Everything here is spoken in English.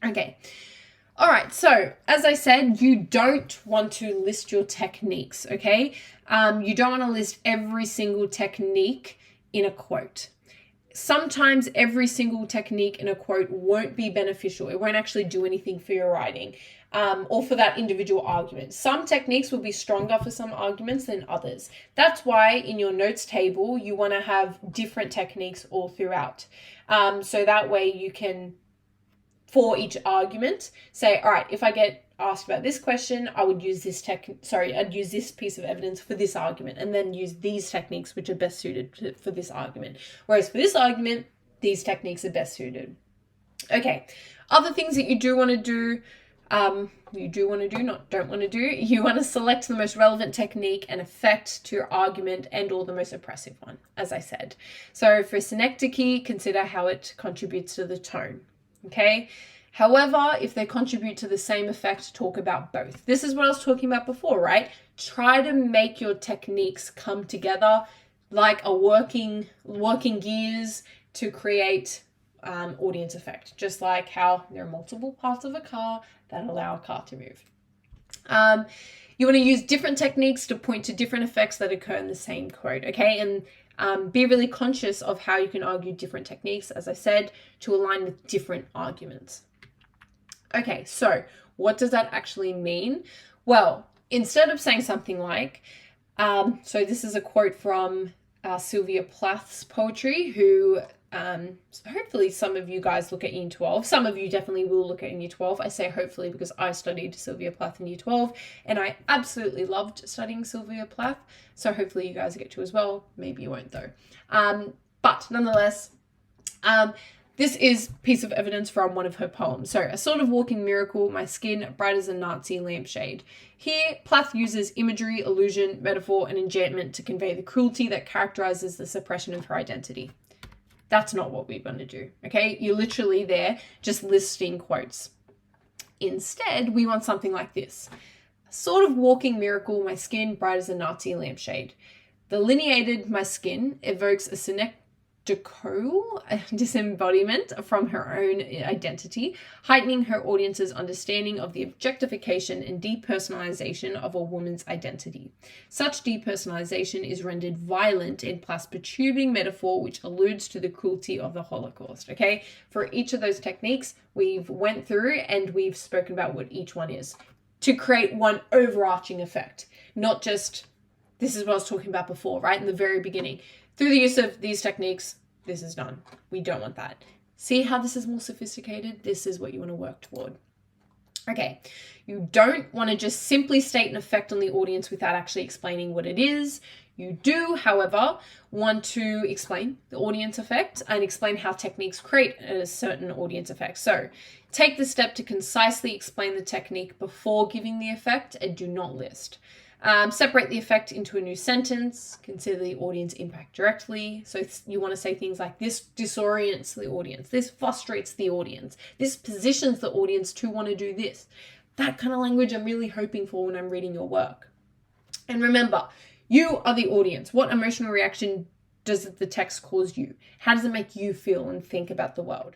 Okay. All right, so as I said, you don't want to list your techniques, okay? You don't want to list every single technique in a quote. Sometimes every single technique in a quote won't be beneficial. It won't actually do anything for your writing or for that individual argument. Some techniques will be stronger for some arguments than others. That's why in your notes table, you want to have different techniques all throughout. So that way you can, for each argument, say, all right, if I get asked about this question, I would use I'd use this piece of evidence for this argument, and then use these techniques which are best suited for this argument. Whereas for this argument, these techniques are best suited. Okay, other things that you do want to do, you want to select the most relevant technique and effect to your argument and or the most oppressive one, as I said. So for synecdoche, consider how it contributes to the tone. Okay. However, if they contribute to the same effect, talk about both. This is what I was talking about before, right? Try to make your techniques come together like a working gears to create audience effect, just like how there are multiple parts of a car that allow a car to move. You want to use different techniques to point to different effects that occur in the same quote, okay? And be really conscious of how you can argue different techniques, as I said, to align with different arguments. Okay, so what does that actually mean? Well, instead of saying something like, so this is a quote from Sylvia Plath's poetry, who hopefully some of you guys look at Year 12. Some of you definitely will look at in Year 12. I say hopefully because I studied Sylvia Plath in Year 12 and I absolutely loved studying Sylvia Plath. So hopefully you guys get to as well. Maybe you won't though. But nonetheless, this is a piece of evidence from one of her poems. So, a sort of walking miracle, my skin bright as a Nazi lampshade. Here, Plath uses imagery, illusion, metaphor, and enchantment to convey the cruelty that characterizes the suppression of her identity. That's not what we're going to do, okay? You're literally there just listing quotes. Instead, we want something like this. A sort of walking miracle, my skin bright as a Nazi lampshade. The lineated my skin evokes a synecdochal disembodiment from her own identity, heightening her audience's understanding of the objectification and depersonalization of a woman's identity. Such depersonalization is rendered violent in Plath's perturbing metaphor, which alludes to the cruelty of the Holocaust. Okay, for each of those techniques, we've went through and we've spoken about what each one is to create one overarching effect, not just, this is what I was talking about before, right? In the very beginning. Through the use of these techniques, this is done. We don't want that. See how this is more sophisticated? This is what you want to work toward. Okay, you don't want to just simply state an effect on the audience without actually explaining what it is. You do, however, want to explain the audience effect and explain how techniques create a certain audience effect. So take the step to concisely explain the technique before giving the effect and do not list. Separate the effect into a new sentence. Consider the audience impact directly. So you want to say things like, this disorients the audience. This frustrates the audience. This positions the audience to want to do this. That kind of language I'm really hoping for when I'm reading your work. And remember, you are the audience. What emotional reaction does the text cause you? How does it make you feel and think about the world?